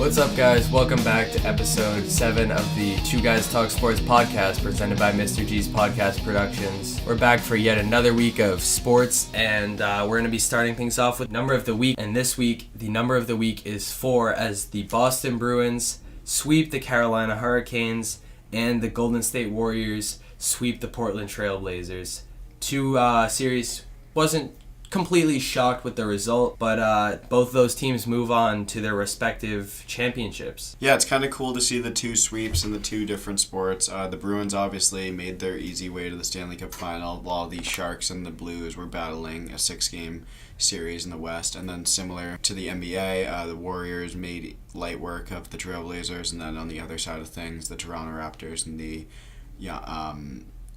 What's up, guys? Welcome back to episode 7 of the Two Guys Talk Sports podcast presented by Mr. G's Podcast Productions. We're back for yet another week of sports, and we're going to be starting things off with number of the week. And this week, the number of the week is 4 as the Boston Bruins sweep the Carolina Hurricanes and the Golden State Warriors sweep the Portland Trail Blazers. Series wasn't completely shocked with the result, but both those teams move on to their respective championships. Yeah, it's kind of cool to see the two sweeps in the two different sports. The Bruins obviously made their easy way to the Stanley Cup final, while the Sharks and the Blues were battling a 6-game series in the West. And then similar to the NBA, the Warriors made light work of the Trailblazers, and then on the other side of things, the Toronto Raptors and the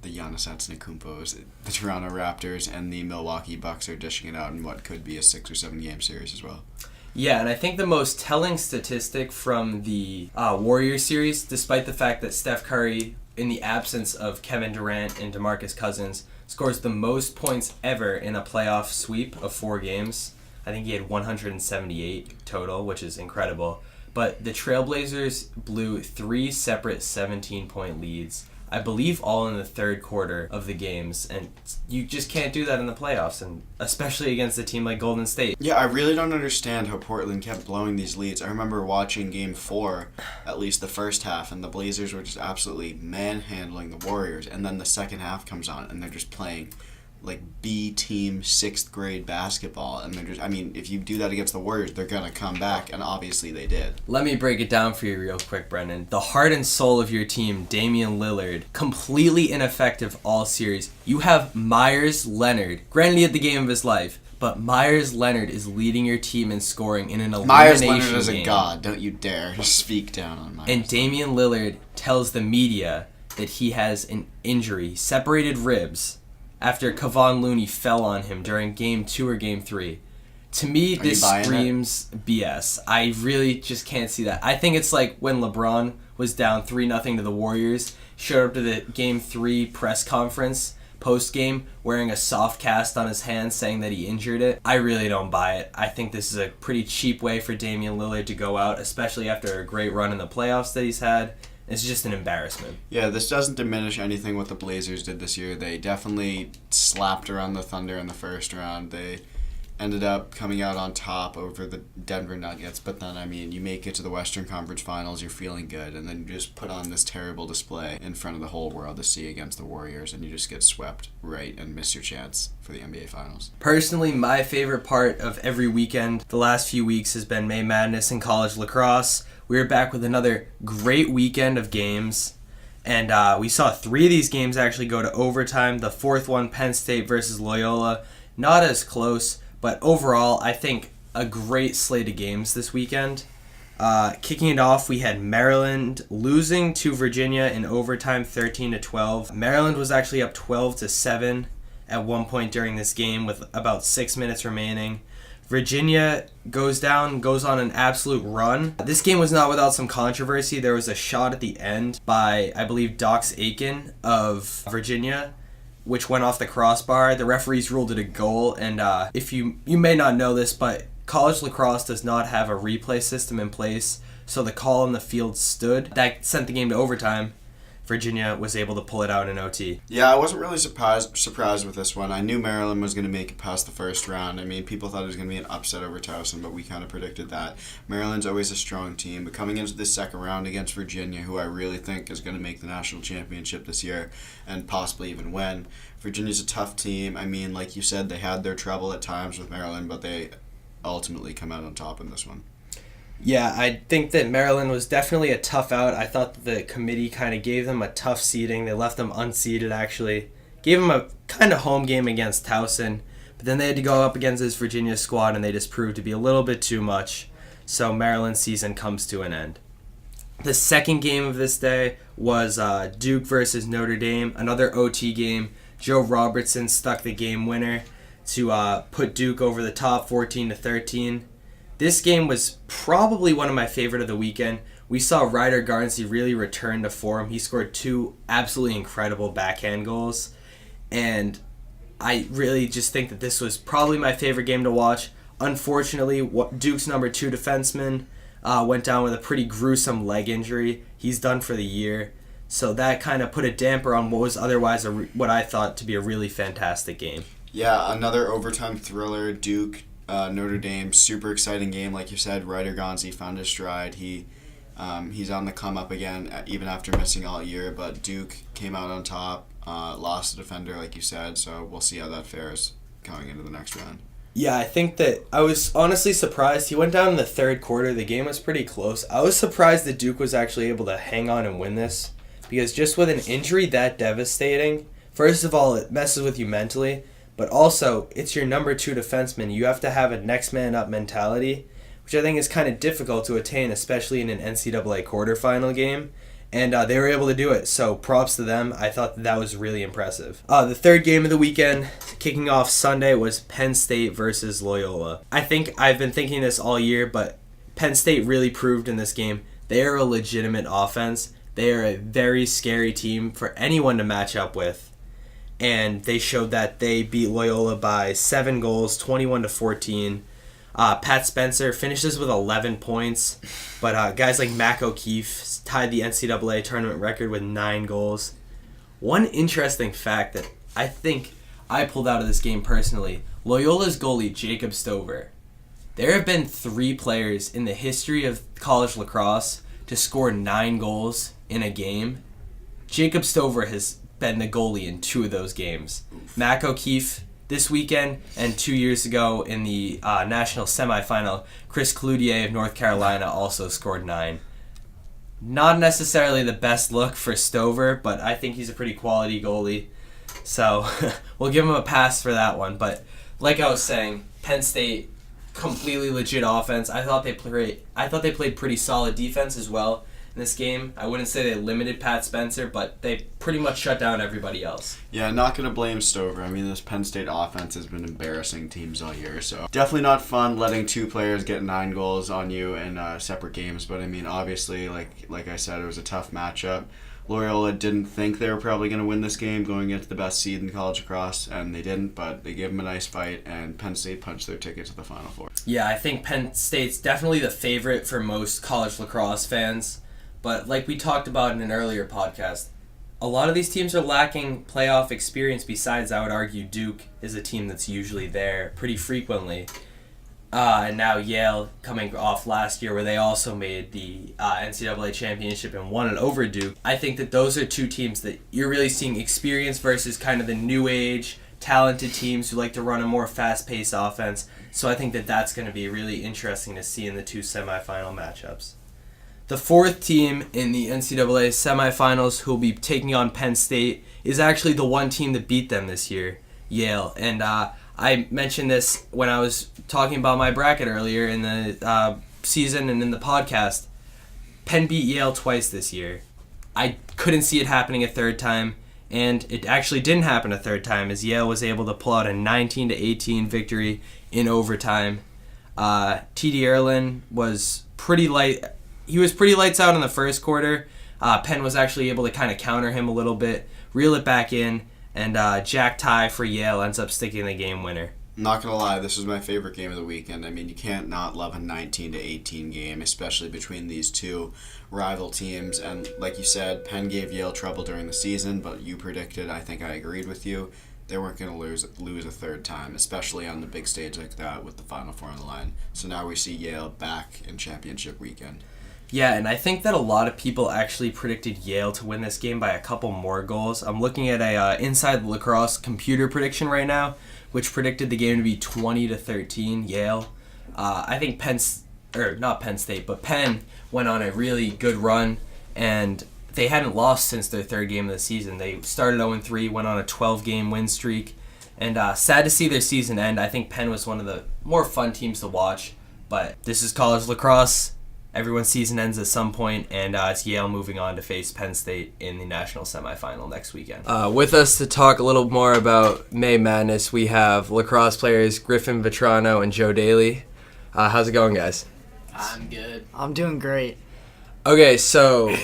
Giannis Antetokounmpos, the Toronto Raptors, and the Milwaukee Bucks are dishing it out in what could be a 6 or 7 game series as well. Yeah, and I think the most telling statistic from the Warriors series, despite the fact that Steph Curry, in the absence of Kevin Durant and DeMarcus Cousins, scores the most points ever in a playoff sweep of 4 games. I think he had 178 total, which is incredible. But the Trailblazers blew 3 separate 17-point leads, I believe all in the third quarter of the games, and you just can't do that in the playoffs, and especially against a team like Golden State. Yeah, I really don't understand how Portland kept blowing these leads. I remember watching Game 4, at least the first half, and the Blazers were just absolutely manhandling the Warriors, and then the second half comes on, and they're just playing like B-team 6th grade basketball, and they're just, I mean, if you do that against the Warriors, they're going to come back, and obviously they did. Let me break it down for you real quick, Brendan. The heart and soul of your team, Damian Lillard, completely ineffective all series. You have Myers Leonard, granted he had the game of his life, but Myers Leonard is leading your team in scoring in an elimination Myers Leonard is game. a god, don't you dare speak down on Myers. And Damian Lillard tells the media that he has an injury, separated ribs, after Kevon Looney fell on him during Game 2 or Game 3. To me, this screams BS. I really just can't see that. I think it's like when LeBron was down 3-0 to the Warriors, showed up to the Game 3 press conference post-game wearing a soft cast on his hand saying that he injured it. I really don't buy it. I think this is a pretty cheap way for Damian Lillard to go out, especially after a great run in the playoffs that he's had. It's just an embarrassment. Yeah, this doesn't diminish anything what the Blazers did this year. They definitely slapped around the Thunder in the first round. They ended up coming out on top over the Denver Nuggets. But then, I mean, you make it to the Western Conference Finals, you're feeling good, and then you just put on this terrible display in front of the whole world to see against the Warriors, and you just get swept right and miss your chance for the NBA Finals. Personally, my favorite part of every weekend the last few weeks has been May Madness in college lacrosse. We were back with another great weekend of games, and we saw 3 of these games actually go to overtime. The 4th one, Penn State versus Loyola, not as close, but overall, I think a great slate of games this weekend. Kicking it off, we had Maryland losing to Virginia in overtime, 13-12. Maryland was actually up 12-7 at one point during this game with about 6 minutes remaining. Virginia goes on an absolute run. This game was not without some controversy. There was a shot at the end by, I believe, Dox Aiken of Virginia, which went off the crossbar. The referees ruled it a goal, and if you may not know this, but college lacrosse does not have a replay system in place, so the call on the field stood. That sent the game to overtime. Virginia was able to pull it out in OT. Yeah, I wasn't really surprised with this one. I knew Maryland was going to make it past the first round. I mean, people thought it was going to be an upset over Towson, but we kind of predicted that. Maryland's always a strong team, but coming into this second round against Virginia, who I really think is going to make the national championship this year and possibly even win, Virginia's a tough team. I mean, like you said, they had their trouble at times with Maryland, but they ultimately come out on top in this one. Yeah, I think that Maryland was definitely a tough out. I thought that the committee kind of gave them a tough seeding. They left them unseeded, actually. Gave them a kind of home game against Towson. But then they had to go up against this Virginia squad, and they just proved to be a little bit too much. So Maryland's season comes to an end. The second game of this day was Duke versus Notre Dame, another OT game. Joe Robertson stuck the game winner to put Duke over the top, 14-13. This game was probably one of my favorite of the weekend. We saw Ryder Garnsey really return to form. He scored 2 absolutely incredible backhand goals. And I really just think that this was probably my favorite game to watch. Unfortunately, Duke's number 2 defenseman went down with a pretty gruesome leg injury. He's done for the year. So that kind of put a damper on what was otherwise what I thought to be a really fantastic game. Yeah, another overtime thriller. Duke, Notre Dame, super exciting game. Like you said, Ryder Gonzi found his stride. He's on the come up again, even after missing all year. But Duke came out on top, lost a defender, like you said. So we'll see how that fares going into the next round. Yeah, I think that I was honestly surprised. He went down in the third quarter. The game was pretty close. I was surprised that Duke was actually able to hang on and win this, because just with an injury that devastating, first of all, it messes with you mentally, but also it's your number 2 defenseman. You have to have a next man up mentality, which I think is kind of difficult to attain, especially in an NCAA quarterfinal game. And they were able to do it, so props to them. I thought that was really impressive. The third game of the weekend, kicking off Sunday, was Penn State versus Loyola. I think I've been thinking this all year, but Penn State really proved in this game they are a legitimate offense. They are a very scary team for anyone to match up with. And they showed that. They beat Loyola by 7 goals, 21-14. Pat Spencer finishes with 11 points, but guys like Mac O'Keefe tied the NCAA tournament record with 9 goals. One interesting fact that I think I pulled out of this game personally, Loyola's goalie, Jacob Stover. There have been 3 players in the history of college lacrosse to score 9 goals in a game. Jacob Stover has been the goalie in 2 of those games. Mac O'Keefe this weekend, and 2 years ago in the national semifinal, Chris Cloutier of North Carolina also scored 9. Not necessarily the best look for Stover, but I think he's a pretty quality goalie. So we'll give him a pass for that one. But like I was saying, Penn State, completely legit offense. I thought they played pretty solid defense as well in this game. I wouldn't say they limited Pat Spencer, but they pretty much shut down everybody else. Yeah, not going to blame Stover. I mean, this Penn State offense has been embarrassing teams all year, so definitely not fun letting 2 players get 9 goals on you in separate games. But I mean, obviously, like I said, it was a tough matchup. Loyola didn't think they were probably going to win this game going into the best seed in college lacrosse, and they didn't, but they gave them a nice fight, and Penn State punched their ticket to the Final Four. Yeah, I think Penn State's definitely the favorite for most college lacrosse fans. But like we talked about in an earlier podcast, a lot of these teams are lacking playoff experience. Besides, I would argue Duke is a team that's usually there pretty frequently. And now Yale, coming off last year where they also made the NCAA championship and won it over Duke. I think that those are 2 teams that you're really seeing experience versus kind of the new age, talented teams who like to run a more fast-paced offense. So I think that that's going to be really interesting to see in the 2 semifinal matchups. The 4th team in the NCAA semifinals who will be taking on Penn State is actually the one team that beat them this year, Yale. And I mentioned this when I was talking about my bracket earlier in the season and in the podcast. Penn beat Yale twice this year. I couldn't see it happening a third time, and it actually didn't happen a third time as Yale was able to pull out a 19-18 victory in overtime. T.D. Erlin was pretty light. He was pretty lights out in the first quarter. Penn was actually able to kind of counter him a little bit, reel it back in, and Jack Ty for Yale ends up sticking the game winner. Not going to lie, this was my favorite game of the weekend. I mean, you can't not love a 19-18 game, especially between these 2 rival teams. And like you said, Penn gave Yale trouble during the season, but you predicted, I think I agreed with you, they weren't going to lose a third time, especially on the big stage like that with the Final Four on the line. So now we see Yale back in championship weekend. Yeah, and I think that a lot of people actually predicted Yale to win this game by a couple more goals. I'm looking at a Inside Lacrosse computer prediction right now, which predicted the game to be 20-13 Yale. I think Penn went on a really good run, and they hadn't lost since their 3rd game of the season. They started 0-3, went on a 12-game win streak, and sad to see their season end. I think Penn was one of the more fun teams to watch, but this is college lacrosse. Everyone's season ends at some point, and it's Yale moving on to face Penn State in the national semifinal next weekend. With us to talk a little more about May Madness, we have lacrosse players Griffin, Vetrano, and Joe Daley. How's it going, guys? I'm good. I'm doing great. Okay, so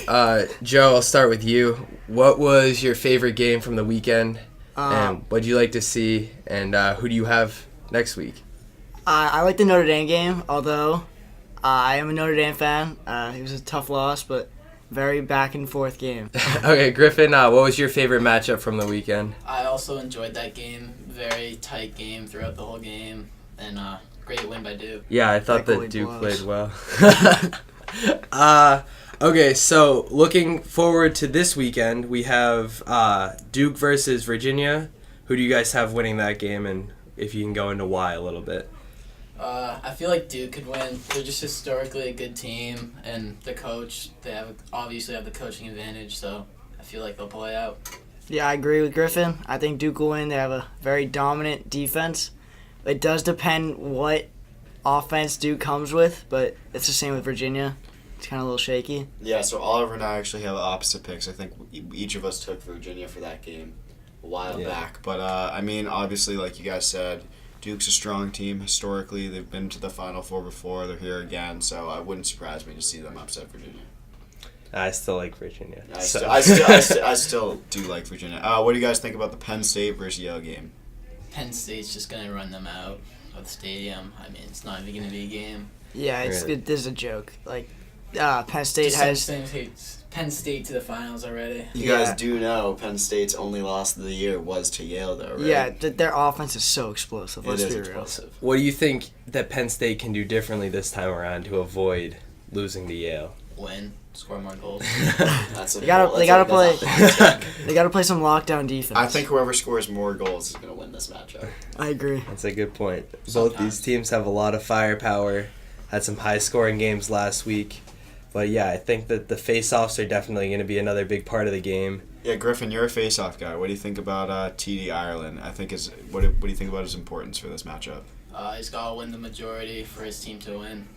Joe, I'll start with you. What was your favorite game from the weekend, and what do you like to see, and who do you have next week? I like the Notre Dame game, although I am a Notre Dame fan. It was a tough loss, but very back and forth game. Okay, Griffin, what was your favorite matchup from the weekend? I also enjoyed that game. Very tight game throughout the whole game, and great win by Duke. Yeah, I thought That that goalie Duke blows. played well. Okay, so looking forward to this weekend, we have Duke versus Virginia. Who do you guys have winning that game, and if you can go into why a little bit? I feel like Duke could win. They're just historically a good team, and the coach, they obviously have the coaching advantage, so I feel like they'll play out. Yeah, I agree with Griffin. I think Duke will win. They have a very dominant defense. It does depend what offense Duke comes with, but it's the same with Virginia. It's kind of a little shaky. Yeah, so Oliver and I actually have opposite picks. I think each of us took Virginia for that game a while back. But, obviously, like you guys said, Duke's a strong team historically. They've been to the Final Four before. They're here again, so it wouldn't surprise me to see them upset Virginia. I still like Virginia. I still do like Virginia. What do you guys think about the Penn State versus Yale game? Penn State's just going to run them out of the stadium. I mean, it's not even going to be a game. Yeah, it's Really? good. This is a joke. Like, Penn State Just has. Penn State to the finals already. You Yeah. guys do know Penn State's only loss of the year was to Yale, though, right? Yeah, their offense is so explosive. Let's It is be real. explosive. What do you think that Penn State can do differently this time around to avoid losing to Yale? Win. Score more goals. That's They gotta play. They gotta play some lockdown defense. I think whoever scores more goals is going to win this matchup. I agree. That's a good point. Both Sometimes. these teams have a lot of firepower. Had some high-scoring games last week. But yeah, I think that the face-offs are definitely going to be another big part of the game. Yeah, Griffin, you're a face-off guy. What do you think about TD Ireland? What do you think about his importance for this matchup? He's got to win the majority for his team to win.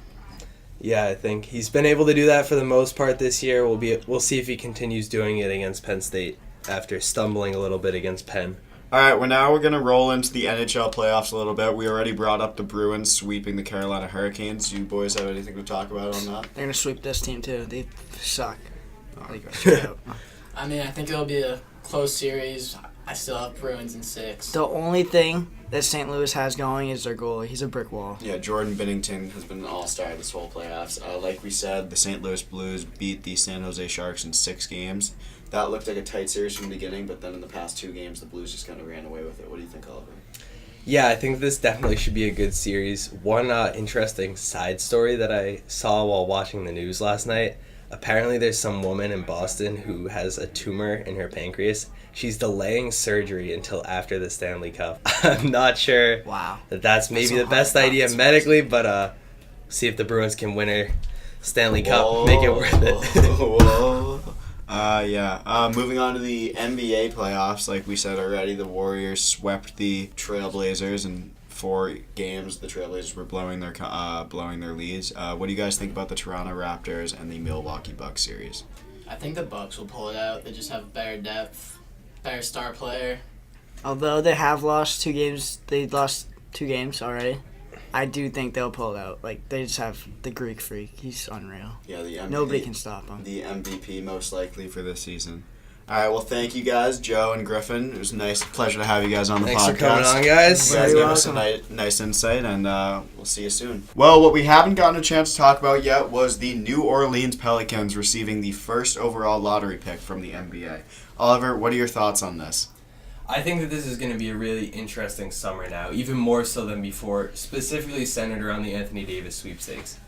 Yeah, I think he's been able to do that for the most part this year. We'll see if he continues doing it against Penn State after stumbling a little bit against Penn. All right, we're going to roll into the NHL playoffs a little bit. We already brought up the Bruins sweeping the Carolina Hurricanes. Do you boys have anything to talk about on that? They're gonna sweep this team too. They suck. Like, Okay. straight up. I mean, I think it'll be a close series. I still have Bruins in 6. The only thing that St. Louis has going is their goalie. He's a brick wall. Yeah, Jordan Binnington has been an all-star this whole playoffs. Like we said, the St. Louis Blues beat the San Jose Sharks in 6 games. That looked like a tight series from the beginning, but then in the past 2 games, the Blues just kind of ran away with it. What do you think, Oliver? Yeah, I think this definitely should be a good series. One interesting side story that I saw while watching the news last night. Apparently there's some woman in Boston who has a tumor in her pancreas. She's delaying surgery until after the Stanley Cup. I'm not sure Wow. that's maybe That's the a best hard idea thought. medically, but see if the Bruins can win her Stanley Cup, make it worth it. Whoa. Moving on to the NBA playoffs, like we said already, the Warriors swept the Trailblazers in 4 games. The Trailblazers were blowing their leads. What do you guys think about the Toronto Raptors and the Milwaukee Bucks series? I think the Bucks will pull it out. They just have better depth, better star player. Although they have lost 2 games, they lost 2 games already. I do think they'll pull it out. Like, they just have the Greek freak. He's unreal. Yeah, the MVP, Nobody can stop him. the MVP most likely for this season. All right, well, thank you guys, Joe and Griffin. It was a pleasure to have you guys on the Thanks podcast. for coming on, guys. You guys Very gave us a welcome. nice insight, and we'll see you soon. Well, what we haven't gotten a chance to talk about yet was the New Orleans Pelicans receiving the first overall lottery pick from the NBA. Oliver, what are your thoughts on this? I think that this is going to be a really interesting summer now, even more so than before, specifically centered around the Anthony Davis sweepstakes.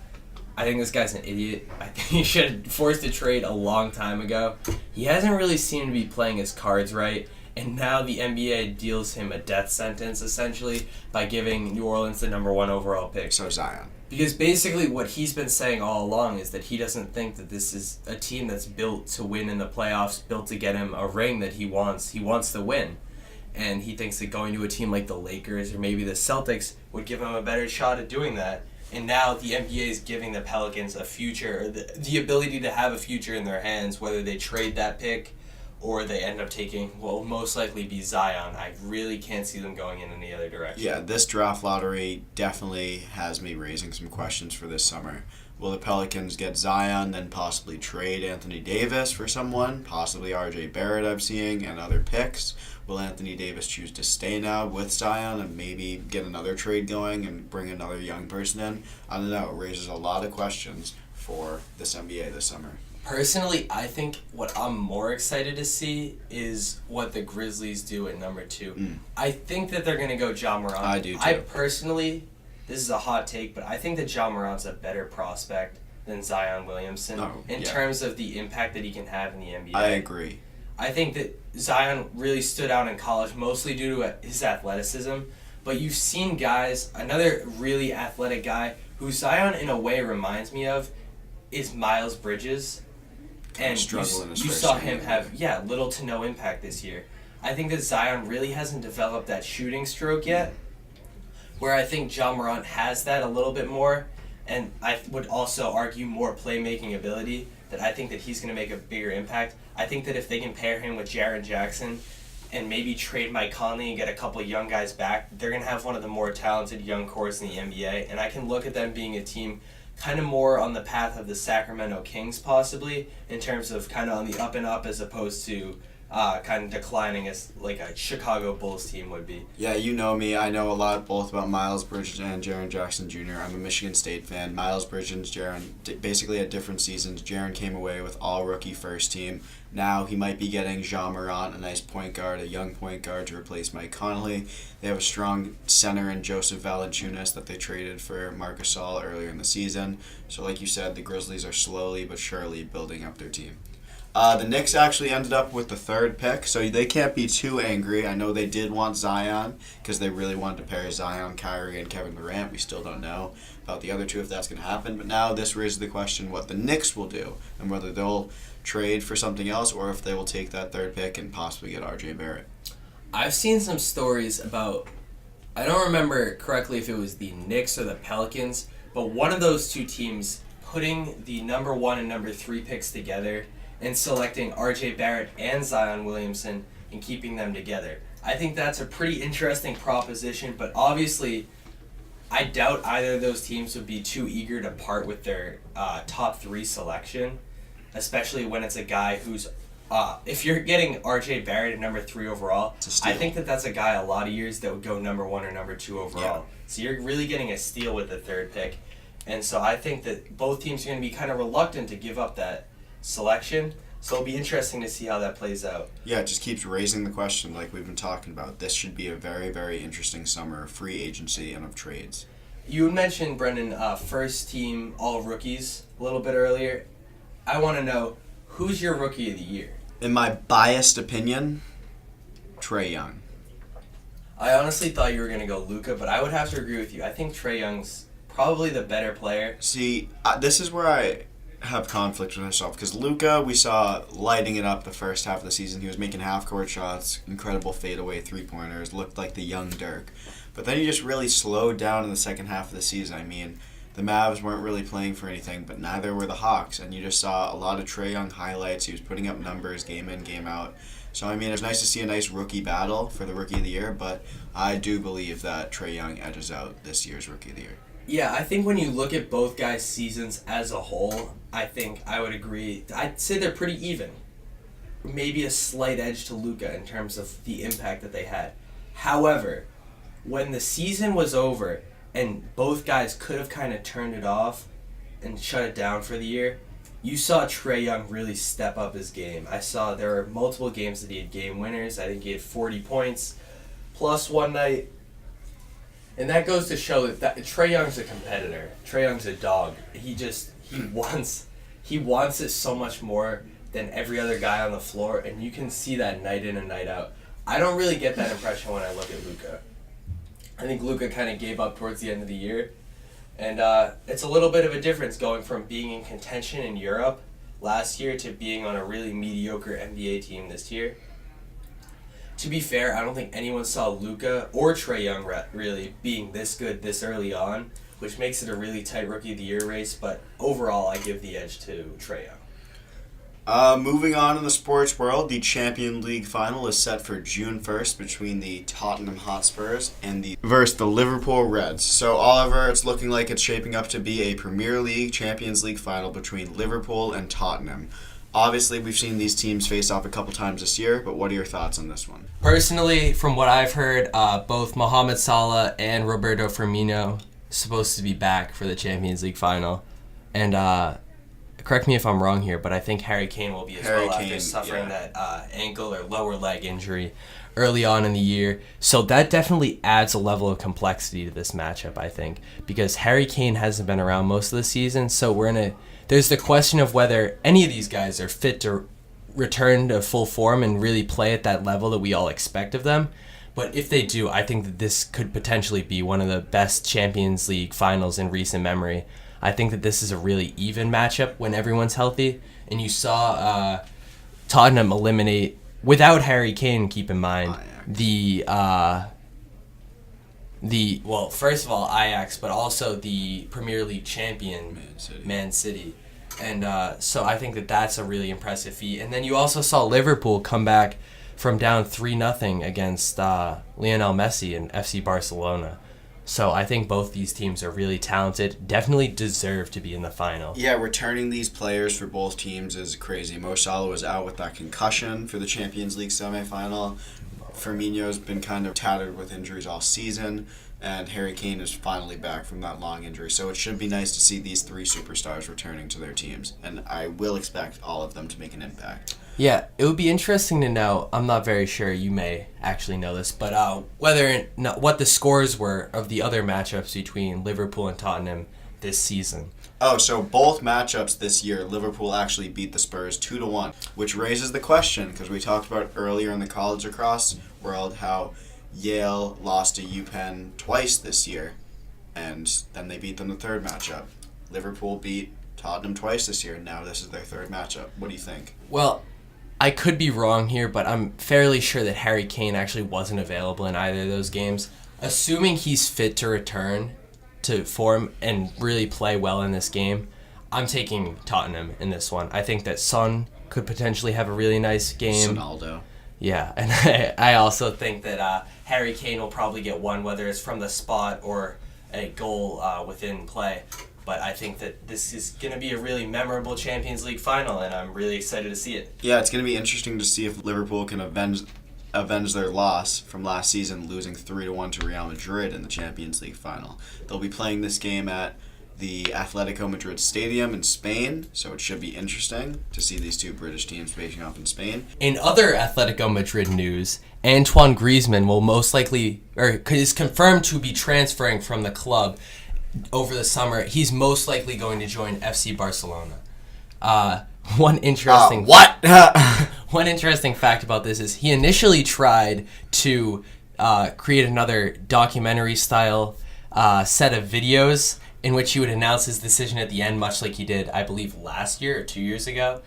I think this guy's an idiot. I think he should have forced a trade a long time ago. He hasn't really seemed to be playing his cards right, and now the NBA deals him a death sentence, essentially, by giving New Orleans the number 1 overall pick. So Zion. Because basically what he's been saying all along is that he doesn't think that this is a team that's built to win in the playoffs, built to get him a ring that he wants. He wants to win. And he thinks that going to a team like the Lakers or maybe the Celtics would give him a better shot at doing that. And now the NBA is giving the Pelicans a future, or the ability to have a future in their hands, whether they trade that pick or they end up taking, will most likely be Zion. I really can't see them going in any other direction. Yeah, this draft lottery definitely has me raising some questions for this summer. Will the Pelicans get Zion, then possibly trade Anthony Davis for someone? Possibly RJ Barrett, I'm seeing, and other picks. Will Anthony Davis choose to stay now with Zion and maybe get another trade going and bring another young person in? I don't know. It raises a lot of questions for this NBA this summer. Personally, I think what I'm more excited to see is what the Grizzlies do at number 2. I think that they're going to go Ja Morant. I do too. I personally, this is a hot take, but I think that Ja Morant's a better prospect than Zion Williamson in terms of the impact that he can have in the NBA. I agree. I think that Zion really stood out in college mostly due to his athleticism, but you've seen guys, another really athletic guy who Zion in a way reminds me of is Miles Bridges. And you saw him have, little to no impact this year. I think that Zion really hasn't developed that shooting stroke yet, where I think Ja Morant has that a little bit more, and I would also argue more playmaking ability, that I think that he's going to make a bigger impact. I think that if they can pair him with Jaren Jackson and maybe trade Mike Conley and get a couple of young guys back, they're going to have one of the more talented young cores in the NBA, and I can look at them being a team kind of more on the path of the Sacramento Kings possibly, in terms of kind of on the up and up as opposed to kind of declining as like a Chicago Bulls team would be. Yeah, you know me. I know a lot both about Miles Bridges and Jaren Jackson Jr. I'm a Michigan State fan. Miles Bridges, Jaren, basically at different seasons. Jaren came away with all-rookie first team. Now he might be getting Ja Morant, a nice point guard, a young point guard to replace Mike Conley. They have a strong center in Joseph Valanciunas that they traded for Marc Gasol earlier in the season. So like you said, the Grizzlies are slowly but surely building up their team. The Knicks actually ended up with the 3rd pick, so they can't be too angry. I know they did want Zion because they really wanted to pair Zion, Kyrie, and Kevin Durant. We still don't know about the other two if that's going to happen. But now this raises the question what the Knicks will do and whether they'll trade for something else or if they will take that 3rd pick and possibly get RJ Barrett. I've seen some stories about, I don't remember correctly if it was the Knicks or the Pelicans, but one of those two teams putting the number 1 and number 3 picks together and selecting RJ Barrett and Zion Williamson and keeping them together. I think that's a pretty interesting proposition, but obviously I doubt either of those teams would be too eager to part with their top 3 selection, especially when it's a guy who's, if you're getting RJ Barrett at number 3 overall, I think that that's a guy a lot of years that would go number 1 or number 2 overall. Yeah. So you're really getting a steal with the 3rd pick. And so I think that both teams are going to be kind of reluctant to give up that selection, so it'll be interesting to see how that plays out. Yeah, it just keeps raising the question like we've been talking about. This should be a very, very interesting summer of free agency and of trades. You mentioned, Brendan, first team all rookies a little bit earlier. I want to know, who's your rookie of the year? In my biased opinion, Trae Young. I honestly thought you were going to go Luka, but I would have to agree with you. I think Trae Young's probably the better player. See, this is where I have conflict with myself because Luka, we saw lighting it up the first half of the season. He was making half-court shots, incredible fadeaway three-pointers, looked like the young Dirk. But then he just really slowed down in the second half of the season. I mean, the Mavs weren't really playing for anything, but neither were the Hawks. And you just saw a lot of Trae Young highlights. He was putting up numbers game in, game out. So, I mean, it's nice to see a nice rookie battle for the Rookie of the Year, but I do believe that Trae Young edges out this year's Rookie of the Year. Yeah, I think when you look at both guys' seasons as a whole, I think I would agree. I'd say they're pretty even. Maybe a slight edge to Luka in terms of the impact that they had. However, when the season was over and both guys could have kind of turned it off and shut it down for the year, you saw Trae Young really step up his game. I saw there were multiple games that he had game winners. I think he had 40 points plus one night. And that goes to show that Trae Young's a competitor. Trae Young's a dog. He wants it so much more than every other guy on the floor, and you can see that night in and night out. I don't really get that impression when I look at Luka. I think Luka kind of gave up towards the end of the year, and it's a little bit of a difference going from being in contention in Europe last year to being on a really mediocre NBA team this year. To be fair, I don't think anyone saw Luka or Trae Young really being this good this early on, which makes it a really tight Rookie of the Year race, but overall I give the edge to Trae Young. Moving on in the sports world, the Champions League final is set for June 1st between the Tottenham Hotspurs and versus the Liverpool Reds. So, Oliver, it's looking like it's shaping up to be a Premier League Champions League final between Liverpool and Tottenham. Obviously, we've seen these teams face off a couple times this year, but what are your thoughts on this one? Personally, from what I've heard, both Mohamed Salah and Roberto Firmino supposed to be back for the Champions League final. And correct me if I'm wrong here, but I think Harry Kane will be as well after suffering that ankle or lower leg injury early on in the year. So that definitely adds a level of complexity to this matchup, I think, because Harry Kane hasn't been around most of the season. So there's the question of whether any of these guys are fit to return to full form and really play at that level that we all expect of them. But if they do, I think that this could potentially be one of the best Champions League finals in recent memory. I think that this is a really even matchup when everyone's healthy. And you saw Tottenham eliminate, without Harry Kane, keep in mind, first of all, Ajax, but also the Premier League champion, Man City. And so I think that that's a really impressive feat. And then you also saw Liverpool come back from down 3-0 against Lionel Messi and FC Barcelona. So I think both these teams are really talented, definitely deserve to be in the final. Yeah, returning these players for both teams is crazy. Mo Salah was out with that concussion for the Champions League semifinal. Firmino's been kind of tattered with injuries all season, and Harry Kane is finally back from that long injury. So it should be nice to see these three superstars returning to their teams, and I will expect all of them to make an impact. Yeah, it would be interesting to know, I'm not very sure, you may actually know this, but what the scores were of the other matchups between Liverpool and Tottenham this season. Oh, so both matchups this year, Liverpool actually beat the Spurs 2-1, which raises the question, because we talked about earlier in the college lacrosse world how Yale lost to UPenn twice this year, and then they beat them the third matchup. Liverpool beat Tottenham twice this year, and now this is their third matchup. What do you think? Well, I could be wrong here, but I'm fairly sure that Harry Kane actually wasn't available in either of those games. Assuming he's fit to return to form and really play well in this game, I'm taking Tottenham in this one. I think that Son could potentially have a really nice game. Sonaldo. Yeah, and I also think that Harry Kane will probably get one, whether it's from the spot or a goal within play. But I think that this is going to be a really memorable Champions League final, and I'm really excited to see it. Yeah, it's going to be interesting to see if Liverpool can avenge their loss from last season, losing 3-1 to Real Madrid in the Champions League final. They'll be playing this game at the Atletico Madrid Stadium in Spain, so it should be interesting to see these two British teams facing off in Spain. In other Atletico Madrid news, Antoine Griezmann will most likely, or is confirmed to be transferring from the club over the summer. He's most likely going to join FC Barcelona. One interesting fact about this is he initially tried to create another documentary-style set of videos in which he would announce his decision at the end, much like he did, I believe, last year or 2 years ago.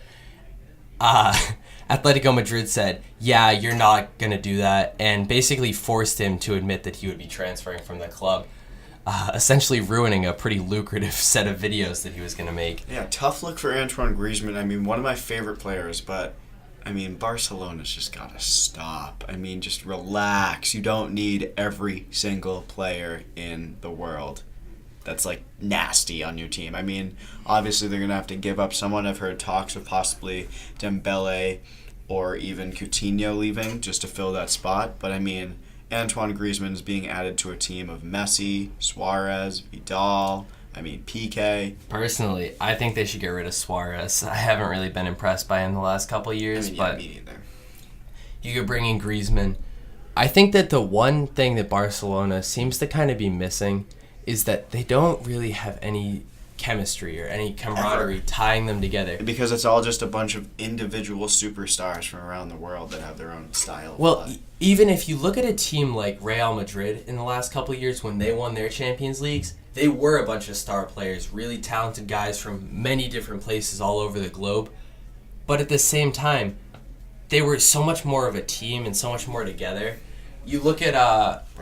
Atletico Madrid said, yeah, you're not going to do that, and basically forced him to admit that he would be transferring from the club. Essentially ruining a pretty lucrative set of videos that he was going to make. Yeah, tough look for Antoine Griezmann. I mean, one of my favorite players, but, I mean, Barcelona's just got to stop. I mean, just relax. You don't need every single player in the world that's, like, nasty on your team. I mean, obviously they're going to have to give up someone. I've heard talks of possibly Dembele or even Coutinho leaving just to fill that spot. But, I mean, Antoine Griezmann is being added to a team of Messi, Suarez, Vidal, Piqué. Personally, I think they should get rid of Suarez. I haven't really been impressed by him the last couple of years, but me neither. You could bring in Griezmann. I think that the one thing that Barcelona seems to kind of be missing is that they don't really have any chemistry or any camaraderie tying them together. Because it's all just a bunch of individual superstars from around the world that have their own style. Well, even if you look at a team like Real Madrid in the last couple of years when they won their Champions Leagues, they were a bunch of star players, really talented guys from many different places all over the globe. But at the same time, they were so much more of a team and so much more together. You look at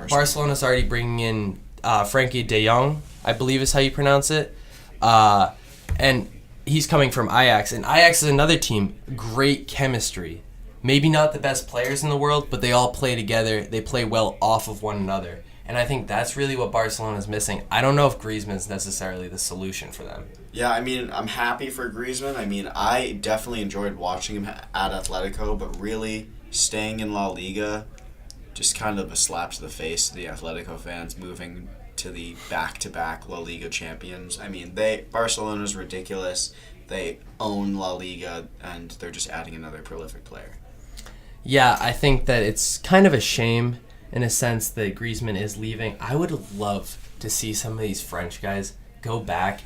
Barcelona's already bringing in Frankie de Jong, I believe is how you pronounce it. And he's coming from Ajax, and Ajax is another team, great chemistry. Maybe not the best players in the world, but they all play together. They play well off of one another. And I think that's really what Barcelona's missing. I don't know if Griezmann's necessarily the solution for them. Yeah, I mean, I'm happy for Griezmann. I mean, I definitely enjoyed watching him at Atletico, but really staying in La Liga, just kind of a slap to the face to the Atletico fans moving to the back-to-back La Liga champions. I mean, Barcelona's ridiculous. They own La Liga, and they're just adding another prolific player. Yeah, I think that it's kind of a shame in a sense that Griezmann is leaving. I would love to see some of these French guys go back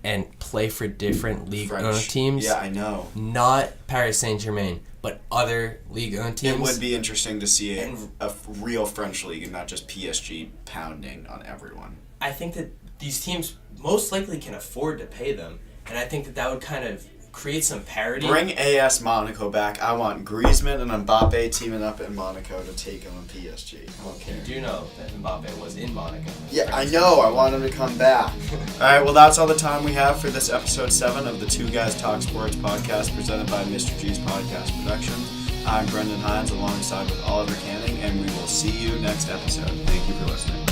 and play for different Ligue 1 teams. Yeah, I know. Not Paris Saint-Germain, but other Ligue 1 teams. It would be interesting to see a real French league and not just PSG pounding on everyone. I think that these teams most likely can afford to pay them, and I think that that would kind of create some parity. Bring AS Monaco back. I want Griezmann and Mbappe teaming up in Monaco to take on PSG. I don't care. You do know that Mbappe was in Monaco. Yeah, I know. I want him to come back. All right, well, that's all the time we have for this episode 7 of the Two Guys Talk Sports podcast presented by Mr. G's Podcast Productions. I'm Brendan Hynes alongside with Oliver Canning, and we will see you next episode. Thank you for listening.